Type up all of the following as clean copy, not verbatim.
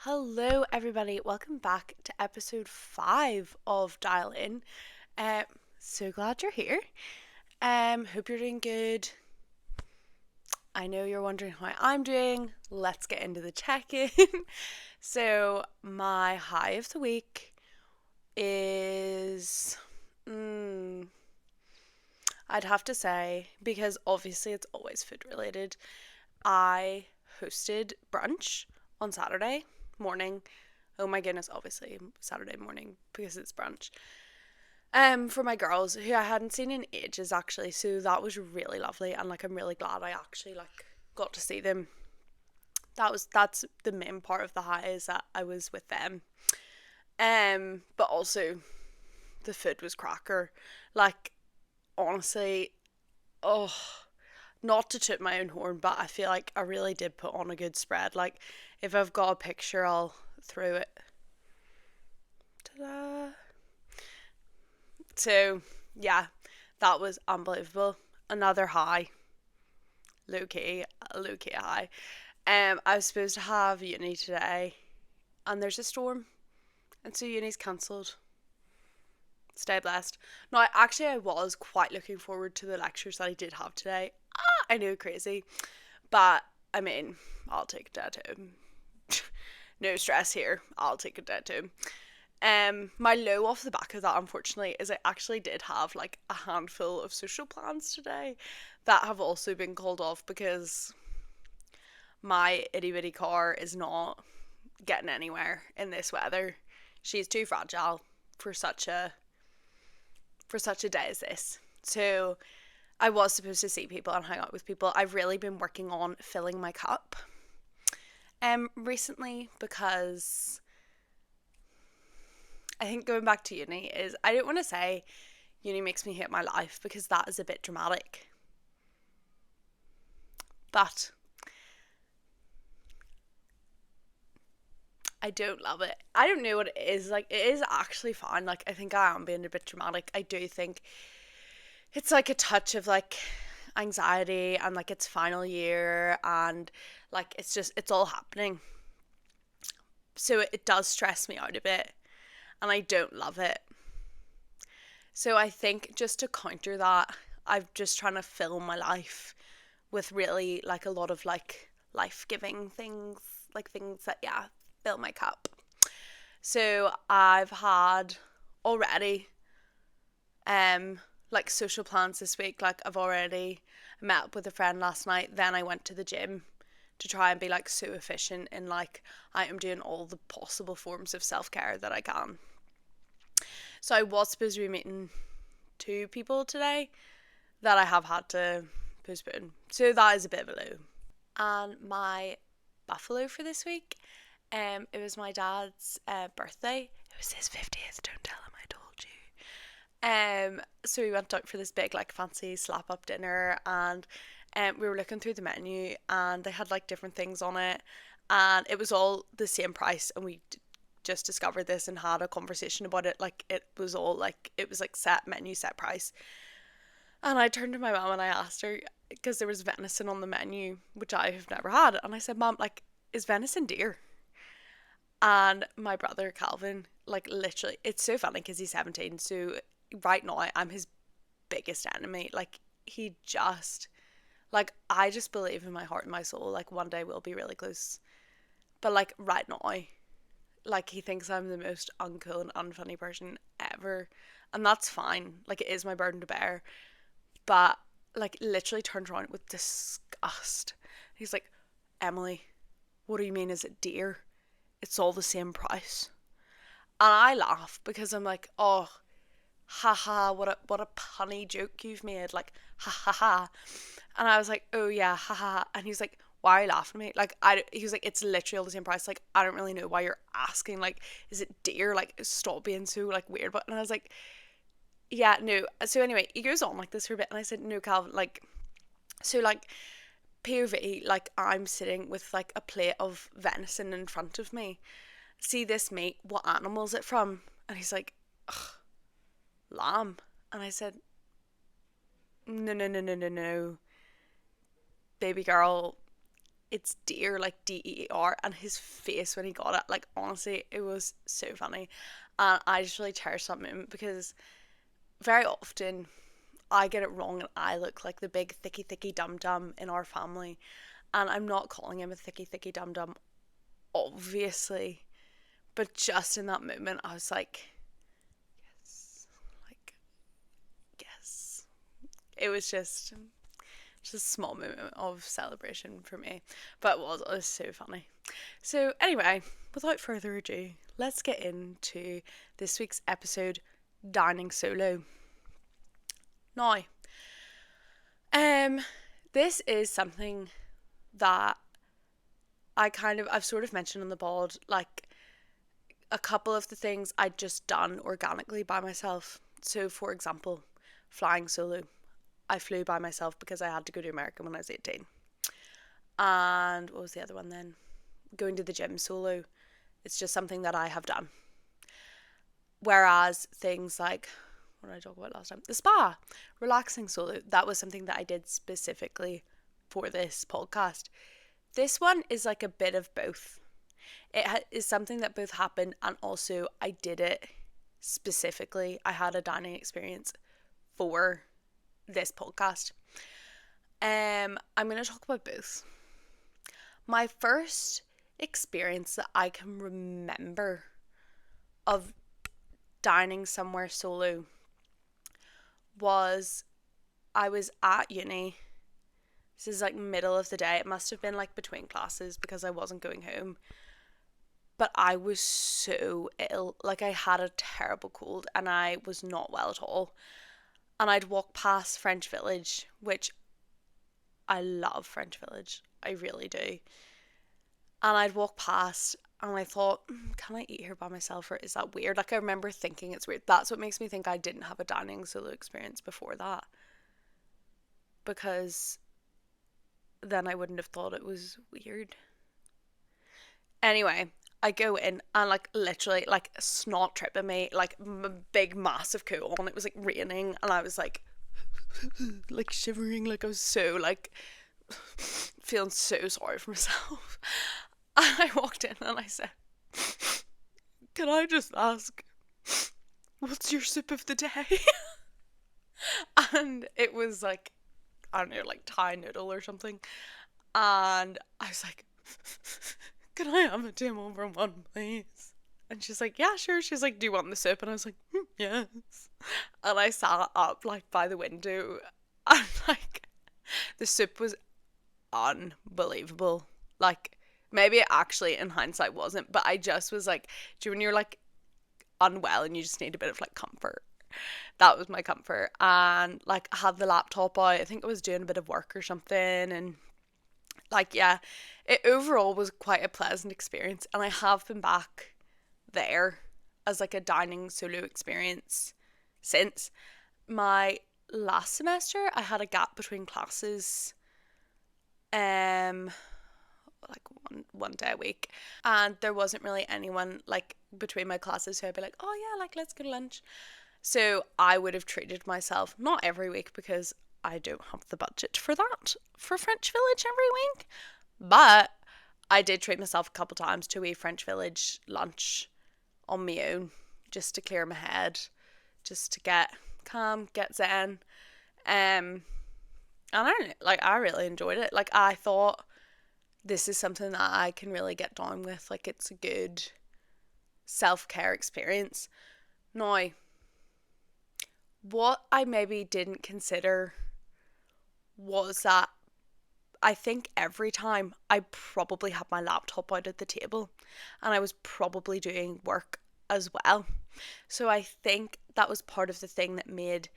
Hello, everybody. Welcome back to episode 5 of Dial In. Uh, so glad you're here. Hope you're doing good. I know you're wondering how I'm doing. Let's get into the check in. So, my high of the week is. I'd have to say, because obviously it's always food related, I hosted brunch on Saturday morning. Oh my goodness, obviously Saturday morning because it's brunch. For my girls who I hadn't seen in ages actually, so that was really lovely and I'm really glad I actually got to see them. That's the main part of the high is that I was with them. But also the food was cracker. Like honestly, oh, not to toot my own horn, but I feel like I really did put on a good spread. Like, if I've got a picture, I'll throw it. Ta-da! So, yeah, that was unbelievable. Another high, low key high. I was supposed to have uni today, and there's a storm, and so uni's cancelled. Stay blessed. Now, I was quite looking forward to the lectures that I did have today. I know, crazy, but I mean, I'll take a dead home. No stress here. I'll take a dead home. My low off the back of that, unfortunately, is I actually did have a handful of social plans today that have also been called off because my itty bitty car is not getting anywhere in this weather. She's too fragile for such a day as this. So I was supposed to see people and hang out with people. I've really been working on filling my cup recently because I think going back to uni is, I don't want to say uni makes me hate my life because that is a bit dramatic. But I don't love it. I don't know what it is. It is actually fine. I think I am being a bit dramatic. I do think it's a touch of anxiety and it's final year and it's all happening. So it does stress me out a bit and I don't love it. So I think just to counter that, I'm just trying to fill my life with really a lot of life-giving things, things that fill my cup. So I've had already social plans this week. I've already met up with a friend last night, then I went to the gym to try and be so efficient in I am doing all the possible forms of self-care that I can. So I was supposed to be meeting 2 people today that I have had to postpone. So that is a bit of a low. And my buffalo for this week, it was my dad's birthday. It was his 50th. Don't tell him I told you. So we went out for this big fancy slap up dinner, and we were looking through the menu, and they had different things on it, and it was all the same price, and we just discovered this and had a conversation about it. It was all it was set menu, set price. And I turned to my mum and I asked her, because there was venison on the menu, which I have never had, and I said, Mum, is venison deer? And my brother Calvin, literally, it's so funny because he's 17, so right now I'm his biggest enemy. He just, I just believe in my heart and my soul, one day we'll be really close. But right now, he thinks I'm the most uncool and unfunny person ever, and that's fine. It is my burden to bear, but literally turned around with disgust. He's like, Emily, what do you mean, is it dear? It's all the same price. And I laugh because I'm like, oh, haha, what a punny joke you've made, ha ha ha. And I was like, oh yeah, haha. And he's like, why are you laughing at me? He was like, it's literally all the same price. I don't really know why you're asking. Is it dear? Stop being so weird. But and I was like, yeah, no. So anyway, he goes on this for a bit, and I said, no, Calvin, so POV, I'm sitting with a plate of venison in front of me. See this meat? What animal is it from? And he's like, ugh, lamb. And I said, no, no, no, no, no, no, baby girl, it's deer, like DEER, and his face when he got it, like honestly, it was so funny. And I just really cherish that moment because very often I get it wrong and I look like the big thicky thicky dum dum in our family. And I'm not calling him a thicky thicky dum dum, obviously. But just in that moment I was like, yes, like, yes. It was just a small moment of celebration for me. But it was so funny. So anyway, without further ado, let's get into this week's episode, Dining Solo. Now, this is something that I've sort of mentioned on the pod, like a couple of the things I'd just done organically by myself. So for example, flying solo. I flew by myself because I had to go to America when I was 18. And what was the other one then? Going to the gym solo. It's just something that I have done. Whereas things like, what did I talk about last time? The spa, relaxing solo. That was something that I did specifically for this podcast. This one is like a bit of both. It is something that both happened, and also I did it specifically. I had a dining experience for this podcast. I'm going to talk about both. My first experience that I can remember of dining somewhere solo was I was at uni. This is like middle of the day. It must have been like between classes because I wasn't going home. But I was so ill. Like I had a terrible cold and I was not well at all. And I'd walk past French Village, which I love French Village. I really do. And I'd walk past and I thought, can I eat here by myself, or is that weird? Like I remember thinking it's weird. That's what makes me think I didn't have a dining solo experience before that. Because then I wouldn't have thought it was weird. Anyway, I go in and like literally like snot tripping me, like big massive coat on. It was like raining and I was like like shivering, like I was so like feeling so sorry for myself. And I walked in and I said, can I just ask, what's your soup of the day? And it was like, I don't know, like Thai noodle or something. And I was like, can I have a Tim over one, please? And she's like, yeah, sure. She's like, do you want the soup? And I was like, yes. And I sat up like by the window and like the soup was unbelievable. Like maybe it actually in hindsight wasn't, but I just was like, do you when you're like unwell and you just need a bit of like comfort? That was my comfort. And like I had the laptop out. I think I was doing a bit of work or something, and like yeah, it overall was quite a pleasant experience. And I have been back there as like a dining solo experience since. My last semester I had a gap between classes, like one day a week, and there wasn't really anyone like between my classes who I'd be like, oh yeah, like let's go to lunch. So I would have treated myself, not every week because I don't have the budget for that for French Village every week, but I did treat myself a couple times to a French Village lunch on my own, just to clear my head, just to get calm, get zen. And I really enjoyed it. Like I thought this is something that I can really get down with. Like it's a good self-care experience. Now, what I maybe didn't consider was that I think every time I probably had my laptop out at the table and I was probably doing work as well. So I think that was part of the thing that made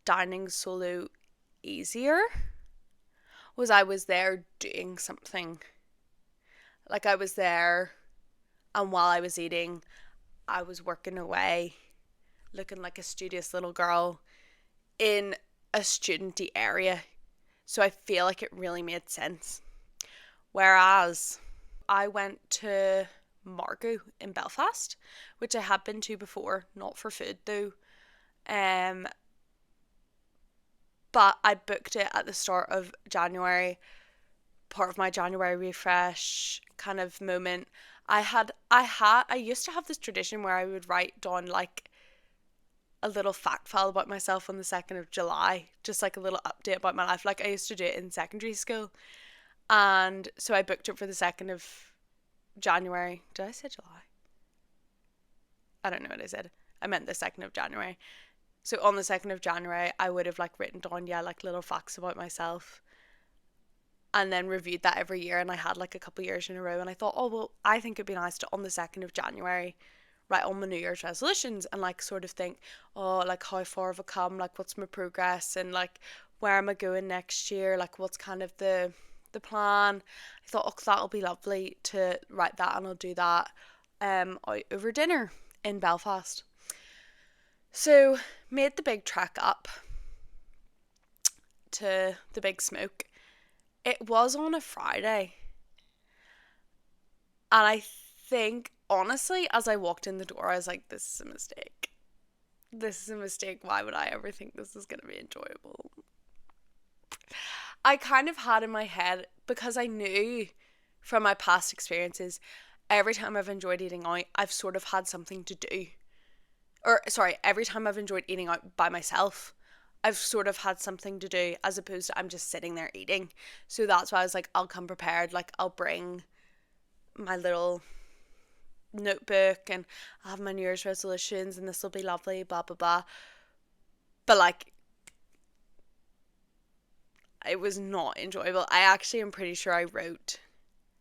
dining solo easier, was I was there doing something. Like I was there, and while I was eating, I was working away, looking like a studious little girl in a studenty area. So I feel like it really made sense. Whereas I went to Margot in Belfast, which I had been to before, not for food though. But I booked it at the start of January part of my January refresh kind of moment. I used to have this tradition where I would write down like a little fact file about myself on the 2nd of July, just like a little update about my life. Like I used to do it in secondary school. And so I booked it for the 2nd of January. Did I say July? I don't know what I said. I meant the 2nd of January. So on the 2nd of January, I would have like written down, yeah, like little facts about myself and then reviewed that every year. And I had like a couple of years in a row. And I thought, oh, well, I think it'd be nice to on the 2nd of January write on my New Year's resolutions and like sort of think, oh, like how far have I come? Like what's my progress? And like where am I going next year? Like what's kind of the plan? I thought, oh, that'll be lovely to write that, and I'll do that out over dinner in Belfast. So made the big trek up to the Big Smoke. It was on a Friday. And I think, honestly, as I walked in the door, I was like, this is a mistake. This is a mistake. Why would I ever think this is going to be enjoyable? I kind of had in my head, because I knew from my past experiences, every time I've enjoyed eating out, I've sort of had something to do. Or, sorry, every time I've enjoyed eating out by myself, I've sort of had something to do, as opposed to I'm just sitting there eating. So that's why I was like, I'll come prepared. Like, I'll bring my little notebook and I'll have my New Year's resolutions and this will be lovely, blah, blah, blah. But, like, it was not enjoyable. I actually am pretty sure I wrote,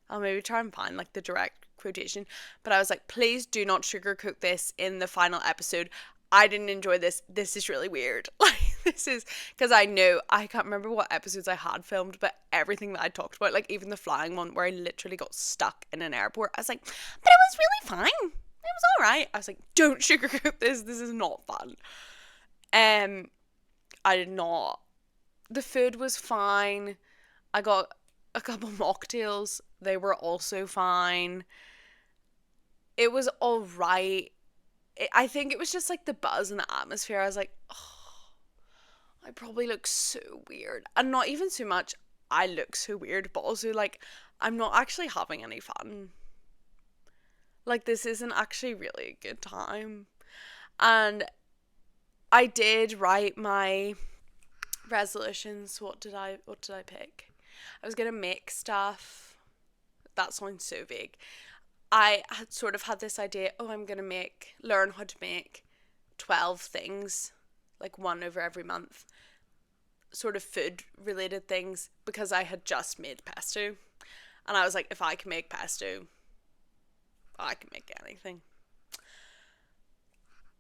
I'll maybe try and find, like, the direct quotation, but I was like, please do not sugarcoat this in the final episode. I didn't enjoy this. This is really weird. Like, this is, because I know, I can't remember what episodes I had filmed, but everything that I talked about, like even the flying one where I literally got stuck in an airport, I was like, but it was really fine. It was alright. I was like, don't sugarcoat this. This is not fun. I did not. The food was fine. I got a couple mocktails. They were also fine. It was alright. I think it was just like the buzz and the atmosphere. I was like, oh, I probably look so weird. And not even so much I look so weird, but also like I'm not actually having any fun. Like this isn't actually really a good time. And I did write my resolutions. What did I pick? I was gonna make stuff. That sounds so vague. I had sort of had this idea, oh, I'm going to learn how to make 12 things, like one over every month, sort of food related things, because I had just made pesto. And I was like, if I can make pesto, I can make anything.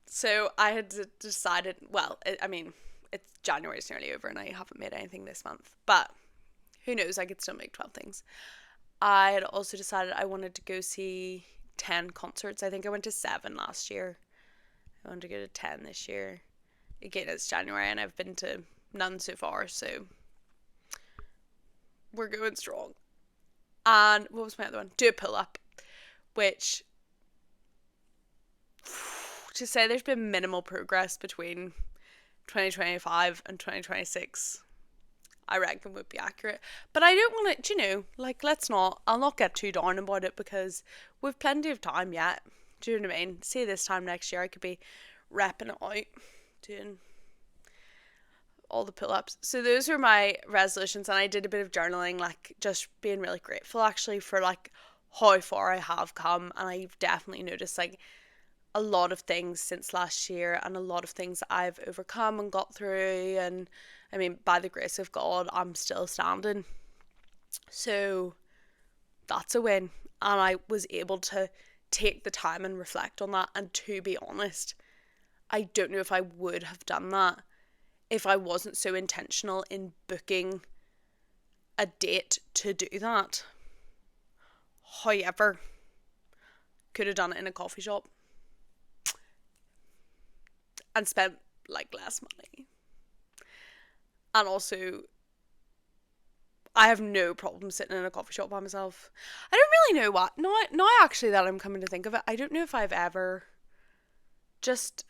So I had decided, well, it's January's nearly over and I haven't made anything this month, but who knows, I could still make 12 things. I had also decided I wanted to go see 10 concerts. I think I went to 7 last year. I want to go to 10 this year. Again, it's January and I've been to none so far, so we're going strong. And what was my other one? Do a pull-up, which, to say there's been minimal progress between 2025 and 2026, I reckon would be accurate. But I don't want to, like, I'll not get too down about it because we've plenty of time yet. Do you know what I mean? See, this time next year I could be repping it out, doing all the pull-ups. So those are my resolutions, and I did a bit of journaling, like just being really grateful actually for like how far I have come, and I've definitely noticed like a lot of things since last year and a lot of things that I've overcome and got through, and I mean, by the grace of God, I'm still standing. So that's a win. And I was able to take the time and reflect on that. And to be honest, I don't know if I would have done that if I wasn't so intentional in booking a date to do that. However, could have done it in a coffee shop and spent like less money. And also, I have no problem sitting in a coffee shop by myself. I don't really know what. Now actually that I'm coming to think of it, I don't know if I've ever just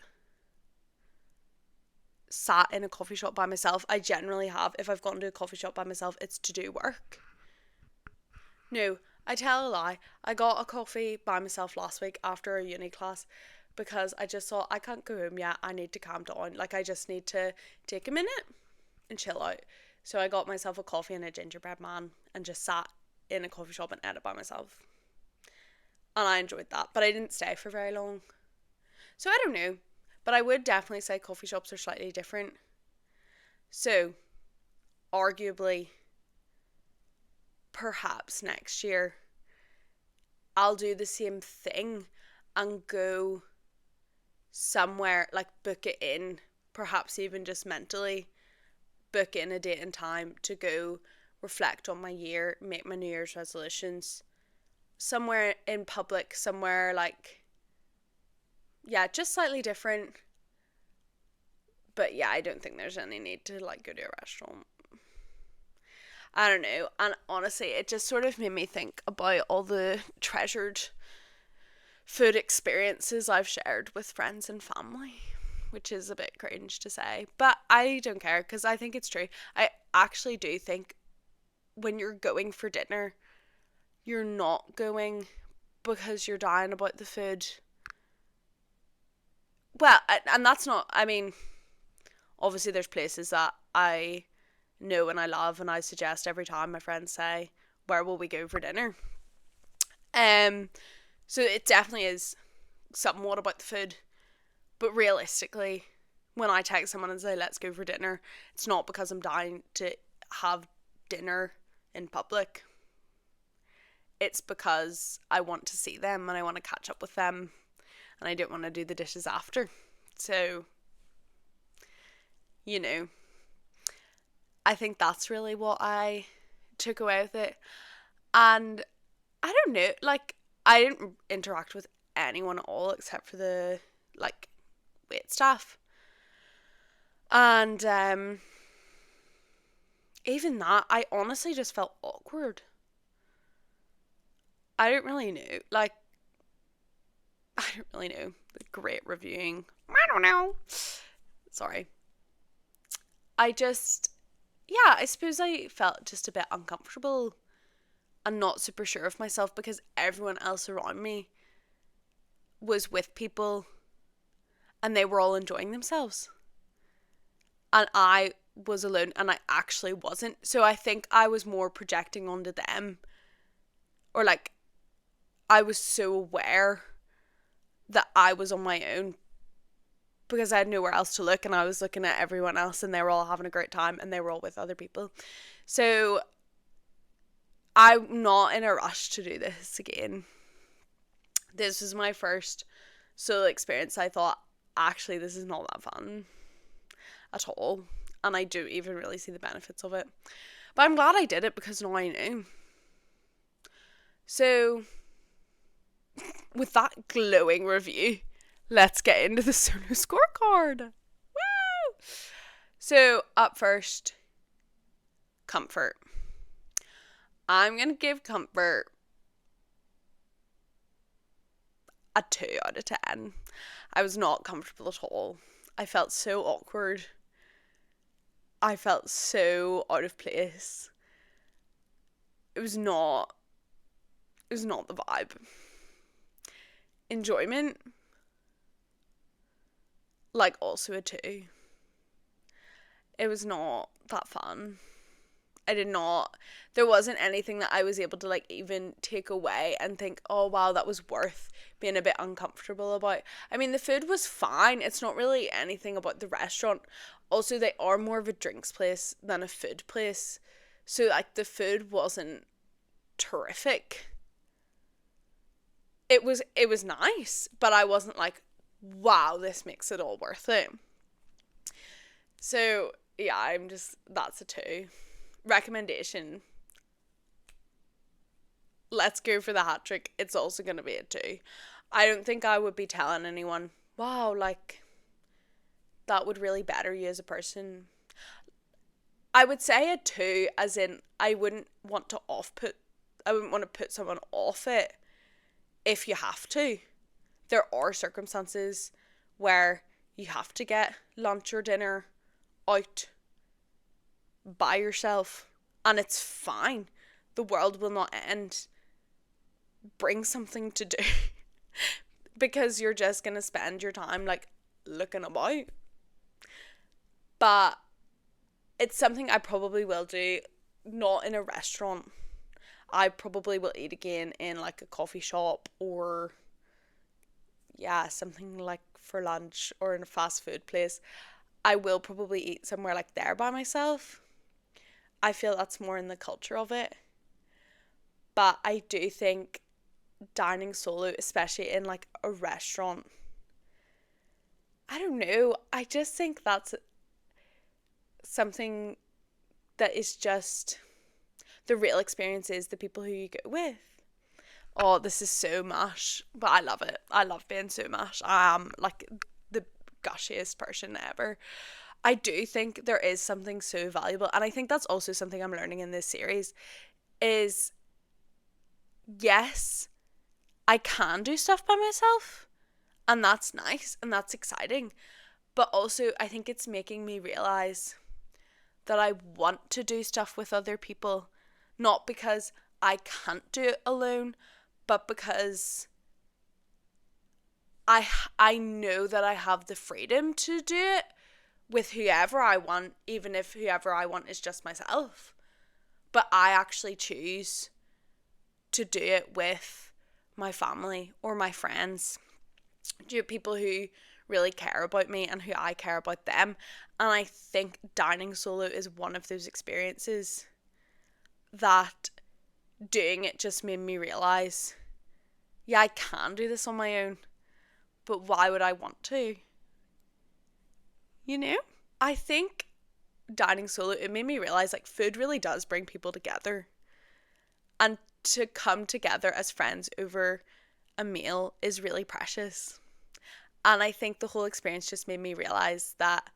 sat in a coffee shop by myself. I generally have. If I've gone to a coffee shop by myself, it's to do work. No, I tell a lie. I got a coffee by myself last week after a uni class because I just thought I can't go home yet. I need to calm down. Like, I just need to take a minute and chill out. So I got myself a coffee and a gingerbread man and just sat in a coffee shop and ate it by myself. And I enjoyed that, but I didn't stay for very long. So I don't know, but I would definitely say coffee shops are slightly different. So, arguably, perhaps next year, I'll do the same thing and go somewhere, like book it in, perhaps even just mentally book in a date and time to go reflect on my year, make my New Year's resolutions somewhere in public, somewhere like, yeah, just slightly different. But yeah, I don't think there's any need to like go to a restaurant. I don't know. And honestly, it just sort of made me think about all the treasured food experiences I've shared with friends and family, which is a bit cringe to say. But I don't care because I think it's true. I actually do think when you're going for dinner, you're not going because you're dying about the food. Well, and that's not, I mean, obviously there's places that I know and I love and I suggest every time my friends say, where will we go for dinner? Um, so it definitely is somewhat about the food, but realistically, when I text someone and say let's go for dinner, it's not because I'm dying to have dinner in public. It's because I want to see them and I want to catch up with them and I don't want to do the dishes after. So, you know, I think that's really what I took away with it. And I don't know, like, I didn't interact with anyone at all except for the, like, wait staff. And even that, I honestly just felt awkward. I don't really know. Like, I don't really know. The great reviewing. I don't know. Sorry. I just, yeah, I suppose I felt just a bit uncomfortable and not super sure of myself because everyone else around me was with people and they were all enjoying themselves. And I was alone and I actually wasn't. So I think I was more projecting onto them. Or like, I was so aware that I was on my own because I had nowhere else to look and I was looking at everyone else and they were all having a great time and they were all with other people. So I'm not in a rush to do this again. This was my first solo experience. I thought, actually, this is not that fun at all. And I don't even really see the benefits of it. But I'm glad I did it because now I know. So, with that glowing review, let's get into the solo scorecard. Woo! So, up first, comfort. I'm going to give comfort a 2 out of 10. I was not comfortable at all. I felt so awkward. I felt so out of place. It was not the vibe. Enjoyment, like, also a 2. It was not that fun. There wasn't anything that I was able to like even take away and think, oh wow, that was worth being a bit uncomfortable about. I mean, the food was fine. It's not really anything about the restaurant. Also, they are more of a drinks place than a food place. So like the food wasn't terrific. It was nice, but I wasn't like, wow, this makes it all worth it. So yeah, that's a 2. Recommendation, let's go for the hat trick. It's also going to be a 2. I don't think I would be telling anyone, wow, like, that would really better you as a person. I would say a 2 as in I wouldn't want to put someone off it if you have to. There are circumstances where you have to get lunch or dinner out by yourself and it's fine. the world will not end, bring something to do. Because you're just going to spend your time like looking about. But it's something I probably will do, not in a restaurant. I probably will eat again in like a coffee shop, or something like for lunch, or in a fast food place. I will probably eat somewhere like there by myself. I feel that's more in the culture of it. But I do think dining solo, especially in like a restaurant, I don't know, I just think that's something that is just, the real experience is the people who you go with. Oh, this is so mash, but I love it. I love being so mash. I am like the gushiest person ever. I do think there is something so valuable, and I think that's also something I'm learning in this series is, yes, I can do stuff by myself, and that's nice and that's exciting, but also I think it's making me realize that I want to do stuff with other people, not because I can't do it alone, but because I know that I have the freedom to do it with whoever I want, even if whoever I want is just myself. But I actually choose to do it with my family or my friends, do people who really care about me and who I care about them. And I think dining solo is one of those experiences that doing it just made me realize, yeah, I can do this on my own, but why would I want to? You know? I think dining solo, it made me realize like food really does bring people together. And to come together as friends over a meal is really precious. And I think the whole experience just made me realize that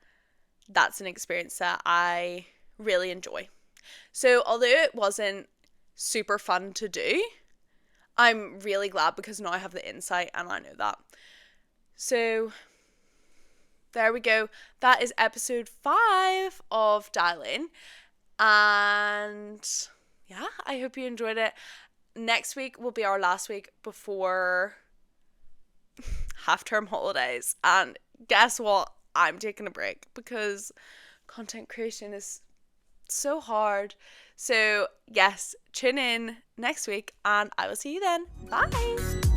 that's an experience that I really enjoy. So although it wasn't super fun to do, I'm really glad because now I have the insight and I know that. So there we go. That is episode 5 of Dial In. And yeah, I hope you enjoyed it. Next week will be our last week before half-term holidays. And guess what? I'm taking a break because content creation is so hard. So yes, tune in next week and I will see you then. Bye.